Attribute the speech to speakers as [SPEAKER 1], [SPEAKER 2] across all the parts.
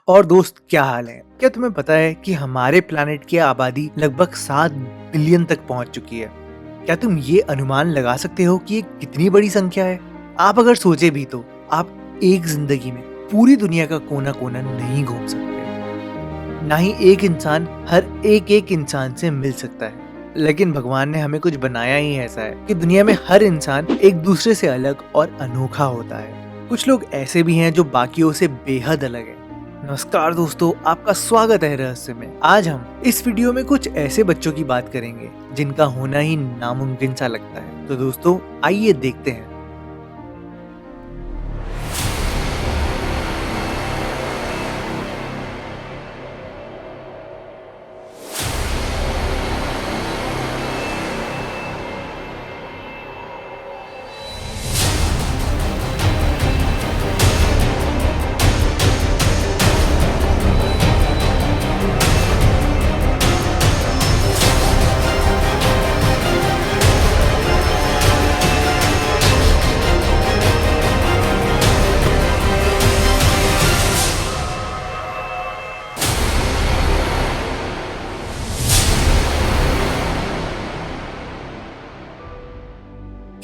[SPEAKER 1] और दोस्त, क्या हाल है? क्या तुम्हें पता है कि हमारे प्लैनेट की आबादी लगभग 7 बिलियन तक पहुंच चुकी है? क्या तुम ये अनुमान लगा सकते हो कि ये कितनी बड़ी संख्या है? आप अगर सोचे भी तो आप एक जिंदगी में पूरी दुनिया का कोना कोना नहीं घूम सकते। ना ही एक इंसान हर एक इंसान से मिल सकता है। लेकिन भगवान ने हमें कुछ बनाया ही ऐसा है कि दुनिया में हर इंसान एक दूसरे से अलग और अनोखा होता है। कुछ लोग ऐसे भी हैं जो बाकियों से बेहद अलग हैं। नमस्कार दोस्तों, आपका स्वागत है रहस्य में। आज हम इस वीडियो में कुछ ऐसे बच्चों की बात करेंगे जिनका होना ही नामुमकिन सा लगता है। तो दोस्तों, आइए देखते हैं।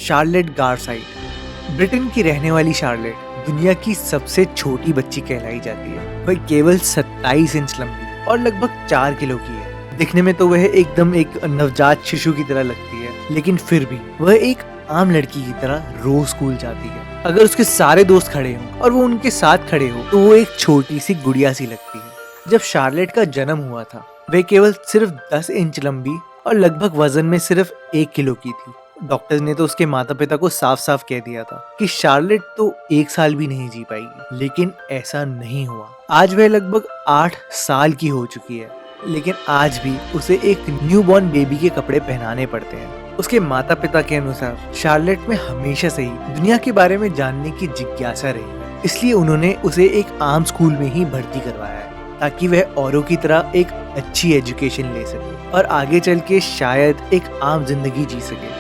[SPEAKER 1] शार्लेट गारसाइट। ब्रिटेन की रहने वाली शार्लेट दुनिया की सबसे छोटी बच्ची कहलाई जाती है। वह केवल 27 इंच लंबी और लगभग 4 किलो की है। दिखने में तो वह एकदम एक नवजात शिशु की तरह लगती है, लेकिन फिर भी वह एक आम लड़की की तरह रोज स्कूल जाती है। अगर उसके सारे दोस्त खड़े हों और वो उनके साथ खड़े हो तो वो एक छोटी सी गुड़िया सी लगती है। जब शार्लेट का जन्म हुआ था, वह केवल सिर्फ 10 इंच लंबी और लगभग वजन में सिर्फ 1 किलो की थी। डॉक्टर्स ने तो उसके माता पिता को साफ साफ कह दिया था कि शार्लेट तो 1 साल भी नहीं जी पाएगी, लेकिन ऐसा नहीं हुआ। आज वह लगभग 8 साल की हो चुकी है, लेकिन आज भी उसे एक न्यूबॉर्न बेबी के कपड़े पहनाने पड़ते हैं। उसके माता पिता के अनुसार शार्लेट में हमेशा से ही दुनिया के बारे में जानने की जिज्ञासा रही है, इसलिए उन्होंने उसे एक आम स्कूल में ही भर्ती करवाया है ताकि वह औरों की तरह एक अच्छी एजुकेशन ले सके और आगे चल के शायद एक आम जिंदगी जी सके।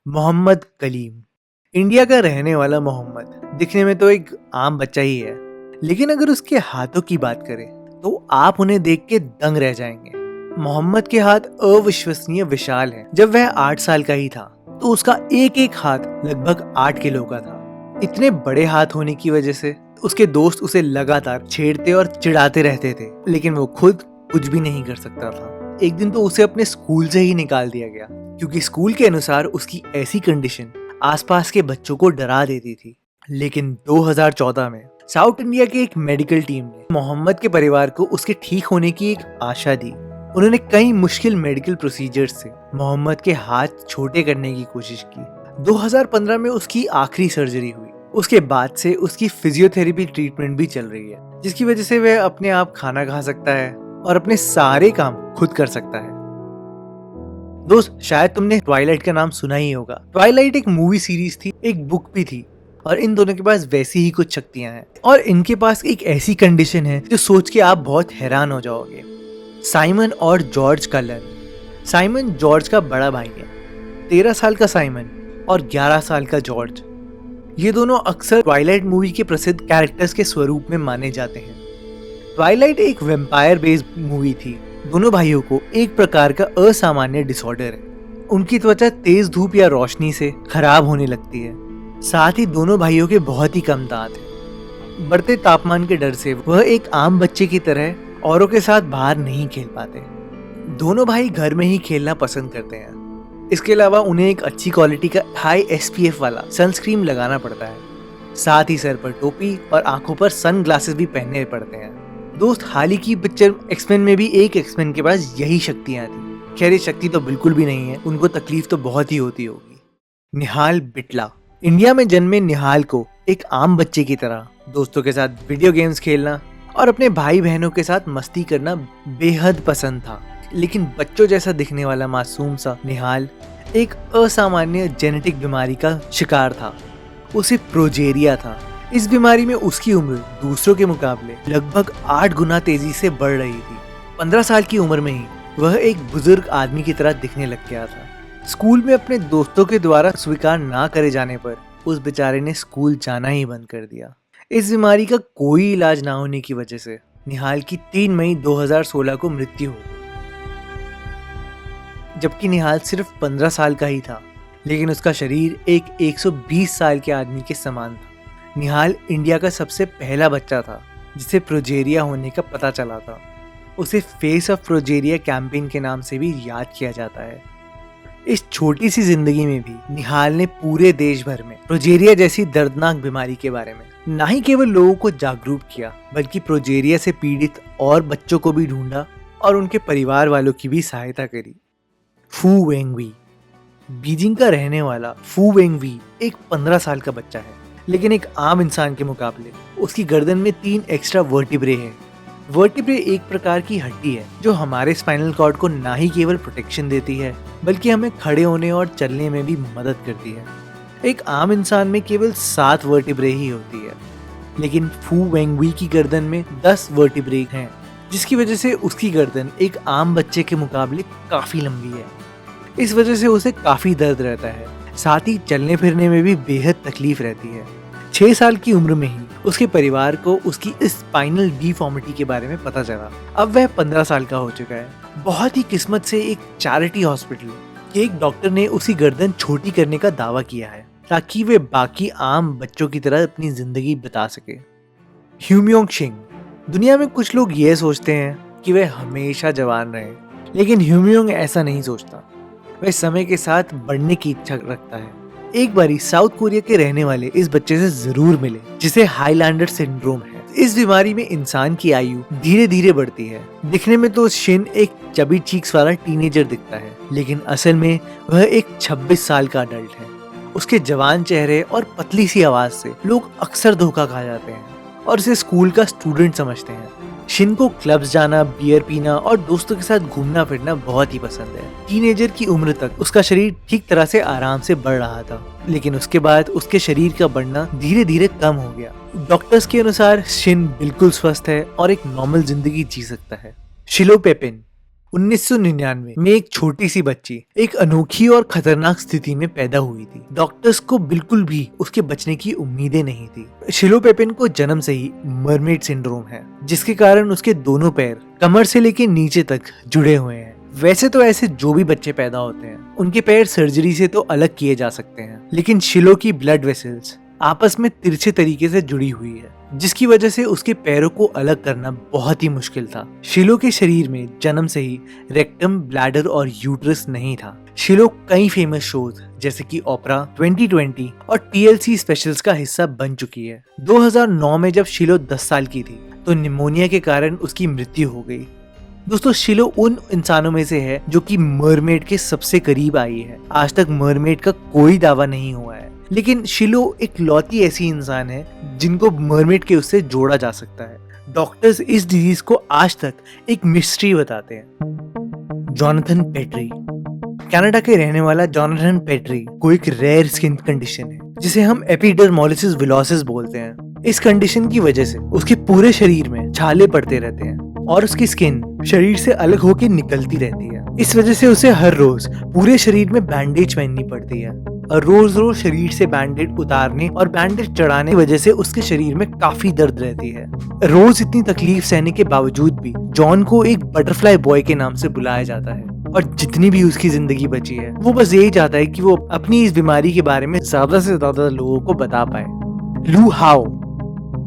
[SPEAKER 1] मोहम्मद कलीम। इंडिया का रहने वाला मोहम्मद दिखने में तो एक आम बच्चा ही है, लेकिन अगर उसके हाथों की बात करें तो आप उन्हें देख के दंग रह जाएंगे। मोहम्मद के हाथ अविश्वसनीय विशाल हैं। जब वह 8 साल का ही था तो उसका एक एक हाथ लगभग 8 किलो का था। इतने बड़े हाथ होने की वजह से उसके दोस्त उसे लगातार छेड़ते और चिढ़ाते रहते थे, लेकिन वो खुद कुछ भी नहीं कर सकता था। एक दिन तो उसे अपने स्कूल से ही निकाल दिया गया, क्योंकि स्कूल के अनुसार उसकी ऐसी कंडीशन आसपास के बच्चों को डरा देती थी। लेकिन 2014 में साउथ इंडिया की एक मेडिकल टीम ने मोहम्मद के परिवार को उसके ठीक होने की एक आशा दी। उन्होंने कई मुश्किल मेडिकल प्रोसीजर से मोहम्मद के हाथ छोटे करने की कोशिश की। 2015 में उसकी आखिरी सर्जरी हुई। उसके बाद से उसकी फिजियोथेरेपी ट्रीटमेंट भी चल रही है, जिसकी वजह से वह अपने आप खाना खा सकता है और अपने सारे काम खुद कर सकता है। दोस्त, शायद तुमने ट्वाइलाइट का नाम सुना ही होगा। ट्वाइलाइट एक मूवी सीरीज थी, एक बुक भी थी, और इन दोनों के पास वैसी ही कुछ शक्तियां हैं। और इनके पास एक ऐसी कंडीशन है जो सोच के आप बहुत हैरान हो जाओगे। साइमन और जॉर्ज कलन। साइमन जॉर्ज का बड़ा भाई है। 13 साल का साइमन और 11 साल का जॉर्ज। ये दोनों अक्सर ट्वाइलाइट मूवी के प्रसिद्ध कैरेक्टर्स के स्वरूप में माने जाते हैं। ट्वाइलाइट एक वेम्पायर बेस्ड मूवी थी। दोनों भाइयों को एक प्रकार का असामान्य डिसऑर्डर है। उनकी त्वचा तेज धूप या रोशनी से खराब होने लगती है। साथ ही दोनों भाइयों के बहुत ही कम दांत हैं। बढ़ते तापमान के डर से वह एक आम बच्चे की तरह औरों के साथ बाहर नहीं खेल पाते। दोनों भाई घर में ही खेलना पसंद करते हैं। इसके अलावा उन्हें एक अच्छी क्वालिटी का हाई SPF वाला सनस्क्रीन लगाना पड़ता है। साथ ही सर पर टोपी और आंखों पर सन ग्लासेस भी पहनने पड़ते हैं। दोस्त, हाल ही की पिक्चर एक्समैन में भी एक एक्समैन के पास यही शक्तियां थी। खैर, ये शक्ति तो बिल्कुल भी नहीं है, उनको तकलीफ तो बहुत ही होती होगी। निहाल बिटला। इंडिया में जन्मे निहाल को एक आम बच्चे की तरह दोस्तों के साथ वीडियो गेम्स खेलना और अपने भाई बहनों के साथ मस्ती करना बेहद पसंद था। लेकिन बच्चों जैसा दिखने वाला मासूम सा निहाल एक असामान्य जेनेटिक बीमारी का शिकार था। उसे प्रोजेरिया था। इस बीमारी में उसकी उम्र दूसरों के मुकाबले लगभग 8 गुना तेजी से बढ़ रही थी। 15 साल की उम्र में ही वह एक बुजुर्ग आदमी की तरह दिखने लग गया था। स्कूल में अपने दोस्तों के द्वारा स्वीकार ना करे जाने पर उस बेचारे ने स्कूल जाना ही बंद कर दिया। इस बीमारी का कोई इलाज ना होने की वजह से निहाल की 3 मई 2016 को मृत्यु हो गई। जबकि निहाल सिर्फ 15 साल का ही था, लेकिन उसका शरीर एक 120 साल के आदमी के समान था। निहाल इंडिया का सबसे पहला बच्चा था जिसे प्रोजेरिया होने का पता चला था। उसे फेस ऑफ प्रोजेरिया कैंपेन के नाम से भी याद किया जाता है। इस छोटी सी जिंदगी में भी निहाल ने पूरे देश भर में प्रोजेरिया जैसी दर्दनाक बीमारी के बारे में न ही केवल लोगों को जागरूक किया, बल्कि प्रोजेरिया से पीड़ित और बच्चों को भी ढूंढा और उनके परिवार वालों की भी सहायता करी। फू वेंगवी, बीजिंग का रहने वाला फू वेंगवी एक 15 साल का बच्चा है, लेकिन एक आम इंसान के मुकाबले उसकी गर्दन में 3 एक्स्ट्रा वर्टिब्रे हैं। वर्टिब्रे एक प्रकार की हड्डी है जो हमारे स्पाइनल कॉर्ड को ना ही केवल प्रोटेक्शन देती है, बल्कि हमें खड़े होने और चलने में भी मदद करती है। एक आम इंसान में केवल 7 वर्टिब्रे ही होती है, लेकिन फू वेंगवी की गर्दन में 10 वर्टिब्रे हैं, जिसकी वजह से उसकी गर्दन एक आम बच्चे के मुकाबले काफी लंबी है। इस वजह से उसे काफी दर्द रहता है, साथ ही चलने फिरने में भी बेहद तकलीफ रहती है। 6 साल की उम्र में ही उसके परिवार को उसकी इस स्पाइनल डिफॉर्मिटी के बारे में पता चला। अब वह 15 साल का हो चुका है। बहुत ही किस्मत से एक चैरिटी हॉस्पिटल के एक डॉक्टर ने उसकी गर्दन छोटी करने का दावा किया है, ताकि वे बाकी आम बच्चों की तरह अपनी जिंदगी बिता सके। ह्यूम्योंग शिंग, दुनिया में कुछ लोग ये सोचते हैं कि वह हमेशा जवान रहे, लेकिन ह्यूम्योंग ऐसा नहीं सोचता। वह समय के साथ बढ़ने की इच्छा रखता है। एक बारी साउथ कोरिया के रहने वाले इस बच्चे से जरूर मिले, जिसे हाईलैंडर सिंड्रोम है। इस बीमारी में इंसान की आयु धीरे धीरे बढ़ती है। दिखने में तो शिन एक चबी चीक्स वाला टीनेजर दिखता है, लेकिन असल में वह एक 26 साल का अडल्ट है। उसके जवान चेहरे और पतली सी आवाज से लोग अक्सर धोखा खा जाते हैं और उसे स्कूल का स्टूडेंट समझते हैं। शिन को क्लब्स जाना, बियर पीना और दोस्तों के साथ घूमना फिरना बहुत ही पसंद है। टीनेजर की उम्र तक उसका शरीर ठीक तरह से आराम से बढ़ रहा था, लेकिन उसके बाद उसके शरीर का बढ़ना धीरे धीरे कम हो गया। डॉक्टर्स के अनुसार शिन बिल्कुल स्वस्थ है और एक नॉर्मल जिंदगी जी सकता है। शिलो पेपिन 1999 में एक छोटी सी बच्ची एक अनोखी और खतरनाक स्थिति में पैदा हुई थी। डॉक्टर्स को बिल्कुल भी उसके बचने की उम्मीदें नहीं थी। शिलो पेपिन को जन्म से ही मरमेड सिंड्रोम है, जिसके कारण उसके दोनों पैर कमर से लेकर नीचे तक जुड़े हुए हैं। वैसे तो ऐसे जो भी बच्चे पैदा होते हैं उनके पैर सर्जरी से तो अलग किए जा सकते हैं, लेकिन शिलो की ब्लड वेसल्स आपस में तिरछे तरीके से जुड़ी हुई है, जिसकी वजह से उसके पैरों को अलग करना बहुत ही मुश्किल था। शिलो के शरीर में जन्म से ही रेक्टम, ब्लैडर और यूट्रस नहीं था। शिलो कई फेमस शोज जैसे कि ओपरा, 2020 और TLC स्पेशल्स का हिस्सा बन चुकी है। 2009 में जब शिलो 10 साल की थी तो निमोनिया के कारण उसकी मृत्यु हो गई। दोस्तों, शिलो उन इंसानों में से है जो कि मरमेड के सबसे करीब आई है। आज तक मरमेड का कोई दावा नहीं हुआ है, लेकिन शिलो एक लौती ऐसी इंसान है जिनको मरमेड के उससे जोड़ा जा सकता है। डॉक्टर्स इस डिजीज को आज तक एक मिस्ट्री बताते हैं। जॉनथन पेट्री, कनाडा के रहने वाला जॉनथन पेट्री को एक रेयर स्किन कंडीशन है जिसे हम एपिडर्मोलिसिस विलोसिस बोलते हैं। इस कंडीशन की वजह से उसके पूरे शरीर में छाले पड़ते रहते हैं और उसकी स्किन शरीर से अलग होकर निकलती रहती है। इस वजह से उसे हर रोज पूरे शरीर में बैंडेज पहननी पड़ती है और रोज रोज शरीर से बैंडेज उतारने और बैंडेज चढ़ाने की वजह से उसके शरीर में काफी दर्द रहती है। रोज इतनी तकलीफ सहने के बावजूद भी जॉन को एक बटरफ्लाई बॉय के नाम से बुलाया जाता है और जितनी भी उसकी जिंदगी बची है वो बस यही चाहता है कि वो अपनी इस बीमारी के बारे में ज्यादा से ज्यादा लोगों को बता पाए। लू हाओ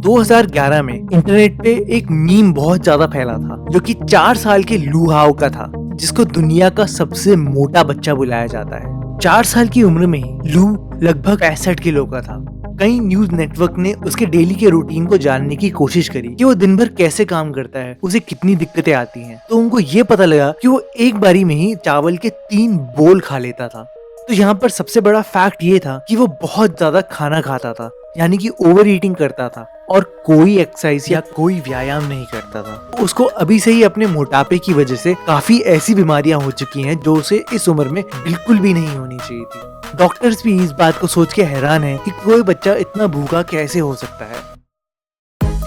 [SPEAKER 1] 2011 में इंटरनेट पे एक मीम बहुत ज्यादा फैला था जो कि 4 साल के लू हाओ का था, जिसको दुनिया का सबसे मोटा बच्चा बुलाया जाता है। 4 साल की उम्र में ही लू लगभग 65 किलो का था। कई न्यूज नेटवर्क ने उसके डेली के रूटीन को जानने की कोशिश करी कि वो दिन भर कैसे काम करता है, उसे कितनी दिक्कतें आती हैं। तो उनको ये पता लगा कि वो एक बारी में ही चावल के 3 बोल खा लेता था। तो यहाँ पर सबसे बड़ा फैक्ट ये था कि वो बहुत ज्यादा खाना खाता था, यानी कि ओवर ईटिंग करता था और कोई एक्सरसाइज या कोई व्यायाम नहीं करता था। उसको अभी से ही अपने मोटापे की वजह से काफी ऐसी बीमारियां हो चुकी हैं जो उसे इस उम्र में बिल्कुल भी नहीं होनी चाहिए थी। डॉक्टर्स भी इस बात को सोच के हैरान हैं कि कोई बच्चा इतना भूखा कैसे हो सकता है।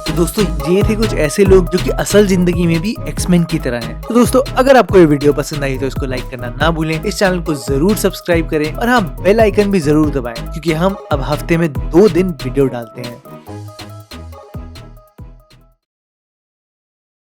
[SPEAKER 1] तो दोस्तों, ये थे कुछ ऐसे लोग जो कि असल जिंदगी में भी एक्समैन की तरह हैं। तो दोस्तों, अगर आपको ये वीडियो पसंद आई तो इसको लाइक करना ना भूलें, इस चैनल को जरूर सब्सक्राइब करें और हाँ, बेल आइकन भी जरूर दबाएं, क्योंकि हम अब हफ्ते में 2 दिन वीडियो डालते हैं।